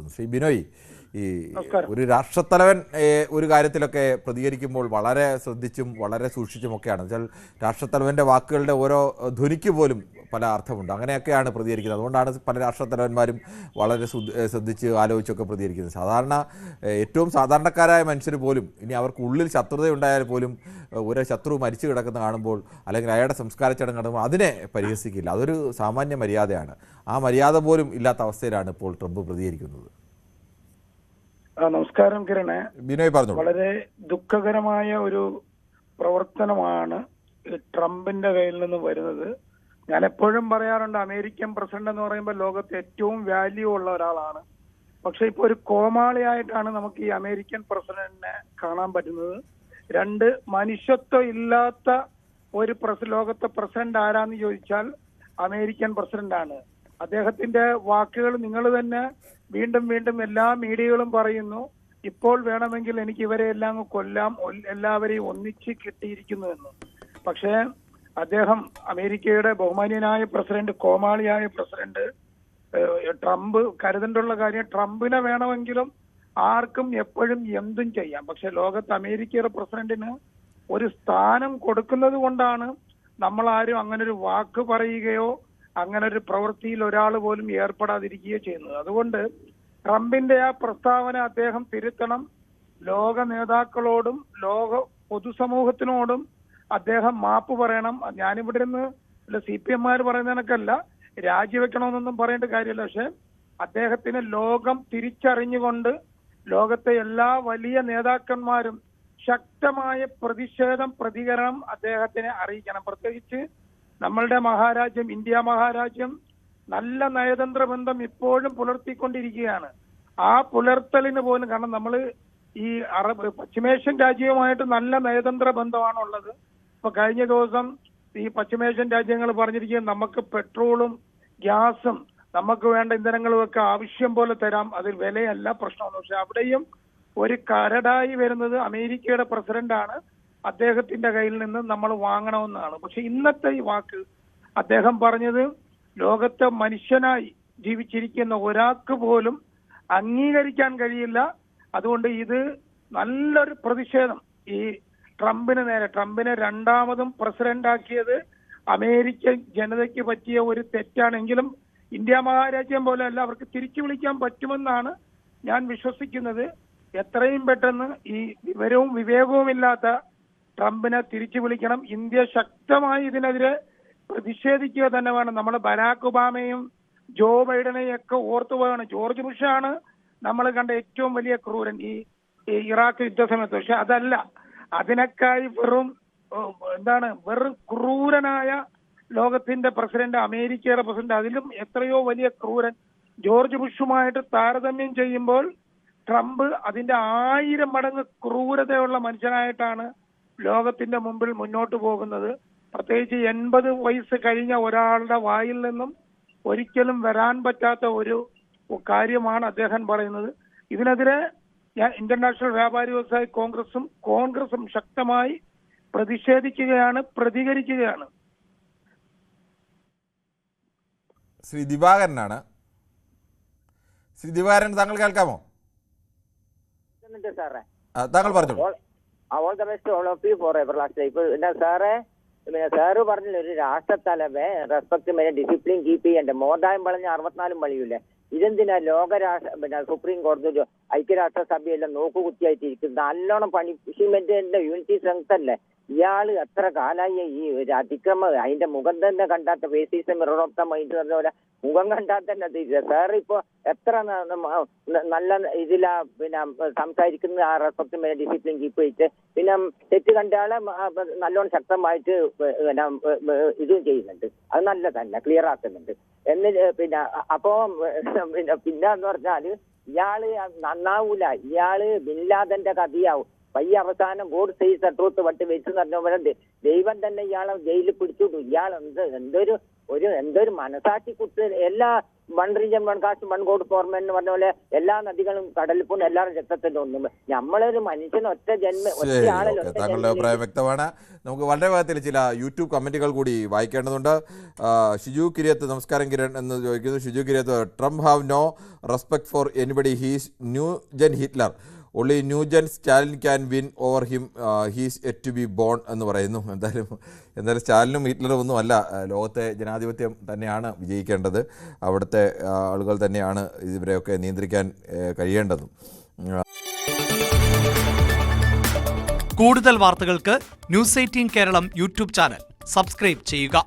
ചേരുന്നു. ശ്രീ ബിനോയ്, ഈ നമസ്കാരം. ഒരു രാഷ്ട്രത്തലവൻ ഒരു കാര്യത്തിലൊക്കെ പ്രതികരിക്കുമ്പോൾ വളരെ ശ്രദ്ധിച്ചും വളരെ സൂക്ഷിച്ചുമൊക്കെയാണ്. വെച്ചാൽ രാഷ്ട്രത്തലവൻ്റെ വാക്കുകളുടെ ഓരോ ധ്വനിക്ക് പോലും പല അർത്ഥമുണ്ട്. അങ്ങനെയൊക്കെയാണ് പ്രതികരിക്കുന്നത്. അതുകൊണ്ടാണ് പല രാഷ്ട്രത്തലവന്മാരും വളരെ ശ്രദ്ധിച്ച് ആലോചിച്ചൊക്കെ പ്രതികരിക്കുന്നത്. സാധാരണ ഏറ്റവും സാധാരണക്കാരായ മനുഷ്യർ പോലും, ഇനി അവർക്ക് ഉള്ളിൽ ശത്രുതയുണ്ടായാൽ പോലും, ഒരു ശത്രു മരിച്ചു കിടക്കുന്ന കാണുമ്പോൾ അല്ലെങ്കിൽ അയാളുടെ സംസ്കാര ചടങ്ങ് കാണുമ്പോൾ അതിനെ പരിഹസിക്കില്ല. അതൊരു സാമാന്യ മര്യാദയാണ്. ആ മര്യാദ പോലും ഇല്ലാത്ത അവസ്ഥയിലാണ് ഇപ്പോൾ ട്രംപ് പ്രതികരിക്കുന്നത്. നമസ്കാരം കിരണേ. ബിനോയ് പറഞ്ഞു. വളരെ ദുഃഖകരമായ ഒരു പ്രവർത്തനമാണ് ട്രംപിന്റെ കയ്യിൽ നിന്ന് വരുന്നത്. ഞാൻ എപ്പോഴും പറയാറുണ്ട്, അമേരിക്കൻ പ്രസിഡന്റ് എന്ന് പറയുമ്പോൾ ലോകത്ത് ഏറ്റവും വാല്യൂ ഉള്ള ഒരാളാണ്. പക്ഷെ ഇപ്പൊ ഒരു കോമാളിയായിട്ടാണ് നമുക്ക് ഈ അമേരിക്കൻ പ്രസിഡന്റിനെ കാണാൻ പറ്റുന്നത്. രണ്ട്, മനുഷ്യത്വം ഇല്ലാത്ത ഒരു ലോകത്തെ പ്രസിഡന്റ് ആരാന്ന് ചോദിച്ചാൽ അമേരിക്കൻ പ്രസിഡന്റാണ്. അദ്ദേഹത്തിന്റെ വാക്കുകൾ നിങ്ങൾ തന്നെ വീണ്ടും വീണ്ടും എല്ലാ മീഡിയകളും പറയുന്നു, ഇപ്പോൾ വേണമെങ്കിൽ എനിക്ക് ഇവരെ എല്ലാം കൊല്ലാം, എല്ലാവരെയും ഒന്നിച്ച് കിട്ടിയിരിക്കുന്നു എന്ന്. പക്ഷേ അദ്ദേഹം അമേരിക്കയുടെ ബഹുമാന്യനായ പ്രസിഡന്റ്, കോമാളിയായ പ്രസിഡന്റ് ട്രംപ് കരുതേണ്ടുള്ള കാര്യം, ട്രംപിനെ വേണമെങ്കിലും ആർക്കും എപ്പോഴും എന്തും ചെയ്യാം. പക്ഷെ ലോകത്ത് അമേരിക്കയുടെ പ്രസിഡന്റിന് ഒരു സ്ഥാനം കൊടുക്കുന്നത് കൊണ്ടാണ് നമ്മൾ ആരും അങ്ങനെ ഒരു വാക്ക് പറയുകയോ അങ്ങനെ ഒരു പ്രവൃത്തിയിൽ ഒരാൾ പോലും ഏർപ്പെടാതിരിക്കുകയോ ചെയ്യുന്നത്. അതുകൊണ്ട് ട്രംപിന്റെ ആ പ്രസ്താവന അദ്ദേഹം തിരുത്തണം. ലോക നേതാക്കളോടും ലോക പൊതുസമൂഹത്തിനോടും അദ്ദേഹം മാപ്പ് പറയണം. ഞാനിവിടെ നിന്ന് CPM-മാർ പറയുന്നതിനൊക്കെയല്ല, രാജിവെക്കണമെന്നൊന്നും പറയേണ്ട കാര്യമില്ല. പക്ഷെ അദ്ദേഹത്തിന് ലോകം തിരിച്ചറിഞ്ഞുകൊണ്ട് ലോകത്തെ എല്ലാ വലിയ നേതാക്കന്മാരും ശക്തമായ പ്രതികരണം അദ്ദേഹത്തിനെ അറിയിക്കണം. പ്രത്യേകിച്ച് നമ്മളുടെ മഹാരാജ്യം, ഇന്ത്യ മഹാരാജ്യം നല്ല നയതന്ത്ര ബന്ധം ഇപ്പോഴും പുലർത്തിക്കൊണ്ടിരിക്കുകയാണ്. ആ പുലർത്തലിന് പോലും, കാരണം നമ്മൾ ഈ പശ്ചിമേഷ്യൻ രാജ്യവുമായിട്ട് നല്ല നയതന്ത്ര ബന്ധമാണുള്ളത്. ഇപ്പൊ കഴിഞ്ഞ ദിവസം ഈ പശ്ചിമേഷ്യൻ രാജ്യങ്ങൾ പറഞ്ഞിരിക്കുക, നമുക്ക് പെട്രോളും ഗ്യാസും നമുക്ക് വേണ്ട ഇന്ധനങ്ങളും ഒക്കെ ആവശ്യം പോലെ തരാം, അതിൽ വിലയല്ല പ്രശ്നമെന്ന്. പക്ഷെ അവിടെയും ഒരു കരടായി വരുന്നത് അമേരിക്കയുടെ പ്രസിഡന്റാണ്. അദ്ദേഹത്തിന്റെ കയ്യിൽ നിന്ന് നമ്മൾ വാങ്ങണമെന്നാണ്. പക്ഷെ ഇന്നത്തെ ഈ വാക്ക് അദ്ദേഹം പറഞ്ഞത് ലോകത്തെ മനുഷ്യനായി ജീവിച്ചിരിക്കുന്ന ഒരാൾക്ക് പോലും അംഗീകരിക്കാൻ കഴിയില്ല. അതുകൊണ്ട് ഇത് നല്ലൊരു പ്രതിഷേധം ഈ ട്രംപിന് നേരെ. ട്രംപിനെ രണ്ടാമതും പ്രസിഡന്റ് ആക്കിയത് അമേരിക്കൻ ജനതയ്ക്ക് പറ്റിയ ഒരു തെറ്റാണെങ്കിലും ഇന്ത്യ മഹാരാജ്യം പോലെ അല്ല, അവർക്ക് തിരിച്ചു വിളിക്കാൻ പറ്റുമെന്നാണ് ഞാൻ വിശ്വസിക്കുന്നത്. എത്രയും പെട്ടെന്ന് ഈ വിവരവും വിവേകവും ഇല്ലാത്ത ട്രംപിനെ തിരിച്ചു വിളിക്കണം. ഇന്ത്യ ശക്തമായി ഇതിനെതിരെ പ്രതിഷേധിക്കുക തന്നെ വേണം. നമ്മൾ ബരാക് ഒബാമയും ജോ ബൈഡനെയും ഒക്കെ ഓർത്തു പോവാണ്. ജോർജ് ബുഷാണ് നമ്മൾ കണ്ട ഏറ്റവും വലിയ ക്രൂരൻ ഈ ഇറാഖ് യുദ്ധ സമയത്ത്. പക്ഷെ അതല്ല, അതിനേക്കായി വെറും ക്രൂരനായ ലോകത്തിന്റെ പ്രസിഡന്റ്, അമേരിക്കയുടെ പ്രസിഡന്റ്, അതിലും എത്രയോ വലിയ ക്രൂരൻ ജോർജ് ബുഷുമായിട്ട് താരതമ്യം ചെയ്യുമ്പോൾ ട്രംപ് അതിന്റെ 1000 മടങ്ങ് ക്രൂരതയുള്ള മനുഷ്യനായിട്ടാണ് ലോകത്തിന്റെ മുമ്പിൽ മുന്നോട്ട് പോകുന്നത്. പ്രത്യേകിച്ച് 80 വയസ്സ് കഴിഞ്ഞ ഒരാളുടെ വായിൽ നിന്നും ഒരിക്കലും വരാൻ പറ്റാത്ത ഒരു കാര്യമാണ് അദ്ദേഹം പറയുന്നത്. ഇതിനെതിരെ ഇന്റർനാഷണൽ വ്യാപാരി വ്യവസായ കോൺഗ്രസും ശക്തമായി പ്രതിഷേധിക്കുകയാണ്, പ്രതികരിക്കുകയാണ്. ശ്രീ ദിവാകരനാണ്. ശ്രീ ദിവാകരൻ, താങ്കൾ കേൾക്കാമോ? താങ്കൾ പറഞ്ഞു. All the best all of you for everlast life. സാറേ, സാറ് പറഞ്ഞില്ല, ഒരു രാഷ്ട്രത്തലവെ റെസ്പെക്ട് ഡിസിപ്ലിൻ കീപ്പ് ചെയ്യണ്ടേ. മോദായം പറഞ്ഞ 64 വഴിയില്ലേ. ഇതെന്തിനാ സുപ്രീം കോടതി ഐക്യരാഷ്ട്രസഭയെല്ലാം നോക്കുകുത്തിയായിട്ടിരിക്കുന്നത്? നല്ലോണം പണിഷ്മെന്റിന്റെ യൂണിറ്റി സ്ട്രെങ്ത് അല്ലേ. ഇയാള് എത്ര കാലായി ഈ ഒരു അതിക്രമം, അതിന്റെ മുഖം തന്നെ കണ്ടാത്ത ഫേസിസം മിറർ ഓഫ് ദ മൈൻഡ് പറഞ്ഞ പോലെ മുഖം കണ്ടാൽ തന്നെ തിരിച്ച. സാർ ഇപ്പൊ എത്ര നല്ല ഇതിലാ സംസാരിക്കുന്ന ആ റെസ്പെക്ട് ഡിസിപ്ലിൻ കീപ്പ് ചെയ്തിട്ട് തെറ്റ് കണ്ടാളെ നല്ലോണം ശക്തമായിട്ട് ഇതും ചെയ്യുന്നുണ്ട്. അത് നല്ലതല്ല, ക്ലിയർ ആക്കുന്നുണ്ട്. അപ്പോ പിന്നെന്ന് പറഞ്ഞാല് ഇയാള് നന്നാവൂല. ഇയാള് ബിൻലാദന്റെ കഥയാവും. പയ്യ അവസാനം ഗോഡ് സേസ് ദ ട്രൂത്ത് വട്ട് വെച്ച് പറഞ്ഞ പോലെ ദൈവം തന്നെ ഇയാളെ ജയിലിൽ പിടിച്ചുവിട്ടു. ഇയാൾ എന്തൊരു മനസാക്ഷി കുത്ത്. എല്ലാ one religion one caste one God for man എന്ന് പറഞ്ഞ പോലെ എല്ലാ നദികളും കടലിൽ പോകുന്ന എല്ലാവരും രക്തത്തിന്റെ ഒന്നും നമ്മളൊരു മനുഷ്യൻ ഒറ്റ ഒറ്റയാളല്ലോ. താങ്കളുടെ അഭിപ്രായം വ്യക്തമാണ്. നമുക്ക് വളരെ വേഗത്തിൽ ചില യൂട്യൂബ് കമന്റുകൾ കൂടി വായിക്കേണ്ടതുണ്ട്. ഷിജു കിരിയത്ത്, നമസ്കാരം കിരൺ എന്ന് ചോദിക്കുന്നു. Shiju Kiriyath, Trump have no respect for anybody, he's new gen Hitler, only new gen Stalin can win over him, he is yet to be born എന്ന് പറയുന്നു. എന്തായാലും സ്റ്റാലിനും ഹിറ്റ്ലറും ഒന്നും അല്ല, ലോകത്തെ ജനാധിപത്യം തന്നെയാണ് വിജയിക്കേണ്ടത്. അവിടുത്തെ ആളുകൾ തന്നെയാണ് ഇവരെയൊക്കെ നിയന്ത്രിക്കാൻ കഴിയേണ്ടതും. കൂടുതൽ വാർത്തകൾക്ക് news 18 Keralam YouTube channel subscribe ചെയ്യുക.